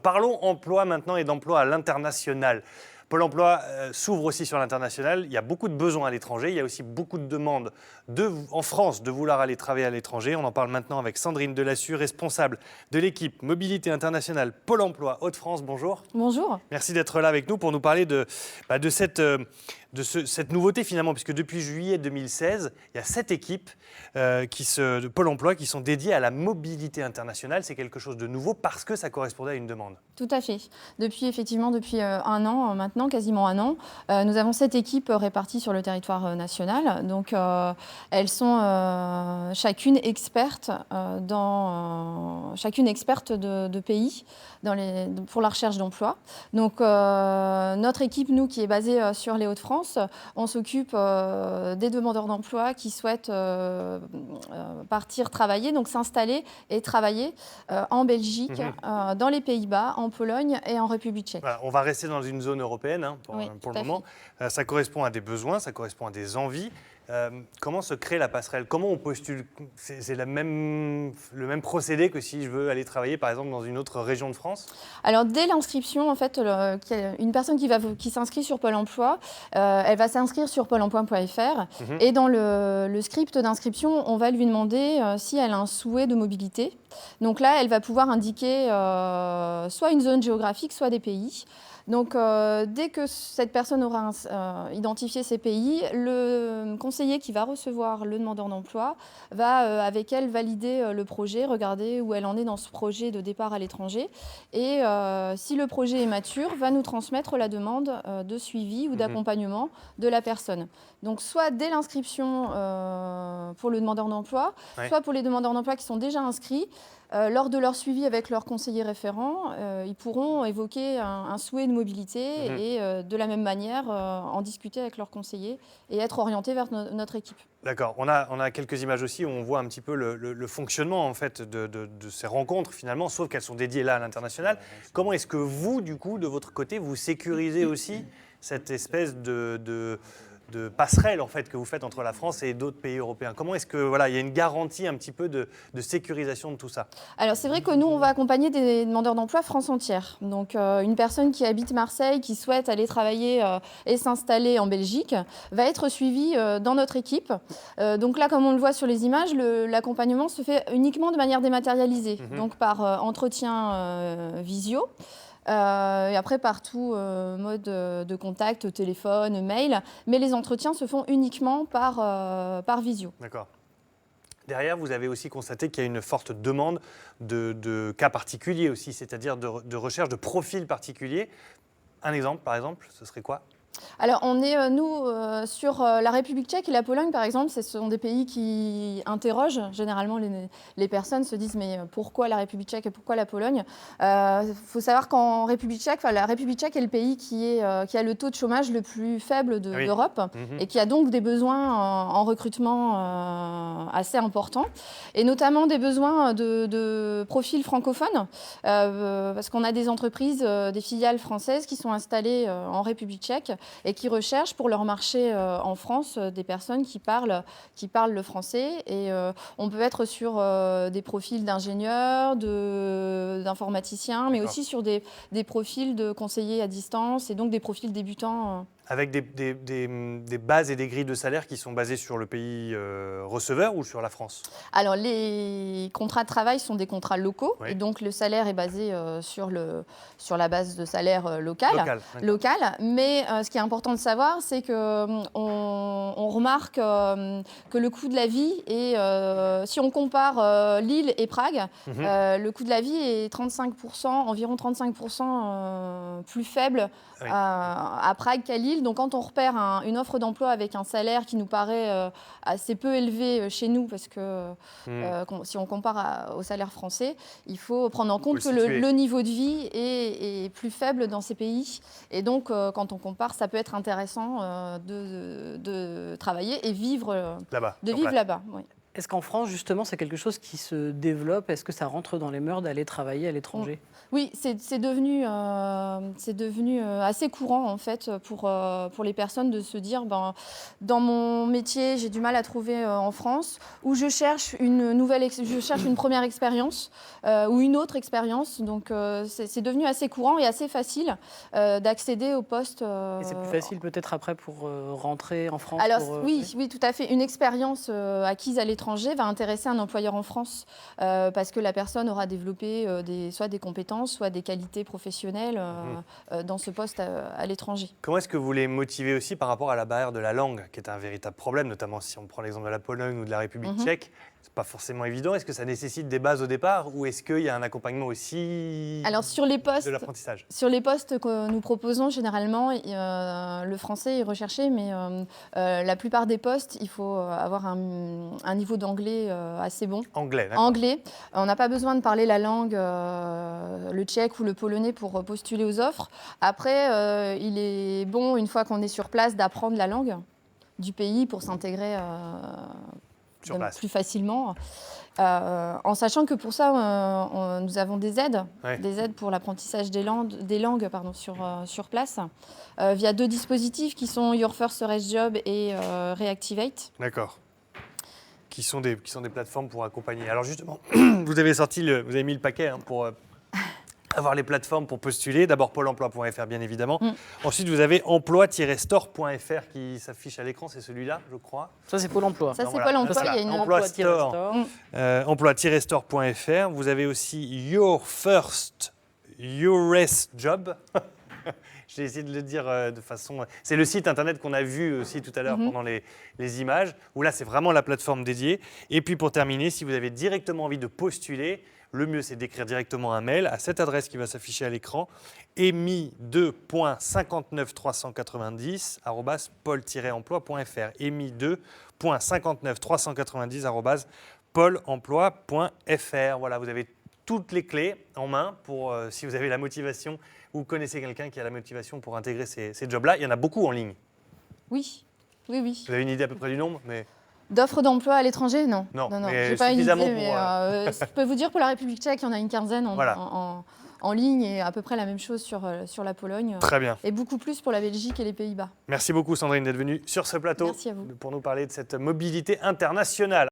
Parlons emploi maintenant et d'emploi à l'international. Pôle emploi s'ouvre aussi sur l'international. Il y a beaucoup de besoins à l'étranger. Il y a aussi beaucoup de demandes en France de vouloir aller travailler à l'étranger. On en parle maintenant avec Sandrine Delassue, responsable de l'équipe Mobilité internationale Pôle emploi Hauts-de-France. Bonjour. Bonjour. Merci d'être là avec nous pour nous parler de cette nouveauté finalement, puisque depuis juillet 2016, il y a 7 équipes de Pôle emploi qui sont dédiées à la mobilité internationale. C'est quelque chose de nouveau parce que ça correspondait à une demande. Tout à fait. Depuis un an maintenant, quasiment un an, nous avons 7 équipes réparties sur le territoire national. Donc, elles sont chacune expertes de pays pour la recherche d'emploi. Donc, notre équipe, nous, qui est basée sur les Hauts-de-France, on s'occupe des demandeurs d'emploi qui souhaitent partir travailler, donc s'installer et travailler en Belgique, dans les Pays-Bas, en Pologne et en République tchèque. Voilà, on va rester dans une zone européenne pour le moment. Ça correspond à des besoins, ça correspond à des envies. Comment se crée la passerelle? Comment on postule? C'est le même procédé que si je veux aller travailler par exemple dans une autre région de France? Alors dès l'inscription, en fait, une personne qui s'inscrit sur Pôle emploi, elle va s'inscrire sur pôle-emploi.fr et dans le script d'inscription, on va lui demander si elle a un souhait de mobilité. Donc là, elle va pouvoir indiquer soit une zone géographique, soit des pays. Donc, dès que cette personne aura identifié ces pays, le conseiller qui va recevoir le demandeur d'emploi va, avec elle, valider le projet, regarder où elle en est dans ce projet de départ à l'étranger. Et si le projet est mature, va nous transmettre la demande de suivi ou d'accompagnement de la personne. Donc, soit dès l'inscription pour le demandeur d'emploi, soit pour les demandeurs d'emploi qui sont déjà inscrits, lors de leur suivi avec leur conseiller référent, ils pourront évoquer un souhait de mobilité et de la même manière en discuter avec leur conseiller et être orientés vers notre équipe. D'accord. On a quelques images aussi où on voit un petit peu le fonctionnement en fait, de ces rencontres finalement, sauf qu'elles sont dédiées là à l'international. Comment est-ce que vous, du coup, de votre côté, vous sécurisez aussi cette espèce de passerelle en fait, que vous faites entre la France et d'autres pays européens? Comment est-ce que il y a une garantie un petit peu de sécurisation de tout ça? Alors c'est vrai que nous, on va accompagner des demandeurs d'emploi France entière. Donc une personne qui habite Marseille, qui souhaite aller travailler et s'installer en Belgique, va être suivie dans notre équipe. Donc là, comme on le voit sur les images, l'accompagnement se fait uniquement de manière dématérialisée, donc par entretien visio. Et après, par tout mode de contact, téléphone, mail. Mais les entretiens se font uniquement par visio. D'accord. Derrière, vous avez aussi constaté qu'il y a une forte demande de cas particuliers aussi, c'est-à-dire de recherche de profils particuliers. Un exemple, par exemple, ce serait quoi? Alors, on est, nous, sur la République tchèque et la Pologne, par exemple, ce sont des pays qui interrogent. Généralement, les personnes se disent « mais pourquoi la République tchèque et pourquoi la Pologne ?» faut savoir qu'en République tchèque, la République tchèque est le pays qui a le taux de chômage le plus faible d'Europe et qui a donc des besoins en recrutement assez importants, et notamment des besoins de profils francophones, parce qu'on a des entreprises, des filiales françaises qui sont installées en République tchèque et qui recherchent pour leur marché en France des personnes qui parlent le français. Et on peut être sur des profils d'ingénieurs, d'informaticiens, mais aussi sur des profils de conseillers à distance et donc des profils débutants. Avec des bases et des grilles de salaire qui sont basées sur le pays receveur ou sur la France? Alors, les contrats de travail sont des contrats locaux, et donc le salaire est basé sur la base de salaire local. Mais ce qui est important de savoir, c'est qu'on remarque que le coût de la vie est, si on compare Lille et Prague, le coût de la vie est environ 35% plus faible à Prague qu'à Lille. Donc quand on repère une offre d'emploi avec un salaire qui nous paraît assez peu élevé chez nous, parce que si on compare au salaire français, il faut prendre en compte que le niveau de vie est plus faible dans ces pays. Et donc quand on compare, ça peut être intéressant de travailler et vivre là-bas. Oui. Est-ce qu'en France, justement, c'est quelque chose qui se développe? Est-ce que ça rentre dans les mœurs d'aller travailler à l'étranger? Oui, c'est devenu assez courant en fait pour les personnes de se dire dans mon métier j'ai du mal à trouver en France ou je cherche une première expérience ou une autre expérience. Donc c'est devenu assez courant et assez facile d'accéder au poste. Et c'est plus facile peut-être après pour rentrer en France? Alors oui, tout à fait. Une expérience acquise à l'étranger va intéresser un employeur en France parce que la personne aura développé soit des compétences, soit des qualités professionnelles dans ce poste à l'étranger. Comment est-ce que vous les motivez aussi par rapport à la barrière de la langue, qui est un véritable problème, notamment si on prend l'exemple de la Pologne ou de la République tchèque? C'est pas forcément évident. Est-ce que ça nécessite des bases au départ ou est-ce qu'il y a un accompagnement aussi de l'apprentissage? Sur les postes que nous proposons, généralement, le français est recherché, mais la plupart des postes, il faut avoir un niveau d'anglais assez bon. Anglais, d'accord. Anglais. On n'a pas besoin de parler la langue, le tchèque ou le polonais pour postuler aux offres. Après, il est bon, une fois qu'on est sur place, d'apprendre la langue du pays pour s'intégrer plus facilement. En sachant que pour ça, nous avons des aides pour l'apprentissage des langues sur place, via 2 dispositifs qui sont Your First Storage Job et Reactivate. D'accord. Qui sont des plateformes pour accompagner. Alors justement, vous avez mis le paquet pour avoir les plateformes pour postuler. D'abord pôle emploi.fr bien évidemment. Ensuite vous avez emploi-store.fr qui s'affiche à l'écran, c'est celui-là je crois. Ça c'est Pôle emploi. Ça c'est Pôle emploi, il y a une emploi store. Emploi-store.fr. Vous avez aussi Your First Job. J'ai essayé de le dire de façon... C'est le site internet qu'on a vu aussi tout à l'heure pendant les images, où là c'est vraiment la plateforme dédiée. Et puis pour terminer, si vous avez directement envie de postuler, le mieux, c'est d'écrire directement un mail à cette adresse qui va s'afficher à l'écran, emi2.59390@pôle-emploi.fr. emi2.59390@pôle-emploi.fr. Voilà, vous avez toutes les clés en main pour, si vous avez la motivation ou vous connaissez quelqu'un qui a la motivation pour intégrer ces jobs-là. Il y en a beaucoup en ligne. Oui. Vous avez une idée à peu près du nombre D'offres d'emploi à l'étranger, non. Non, j'ai pas une idée, mais je peux vous dire pour la République tchèque, il y en a une quinzaine en ligne et à peu près la même chose sur la Pologne. Très bien. Et beaucoup plus pour la Belgique et les Pays-Bas. Merci beaucoup Sandrine d'être venue sur ce plateau Merci à vous. pour nous parler de cette mobilité internationale.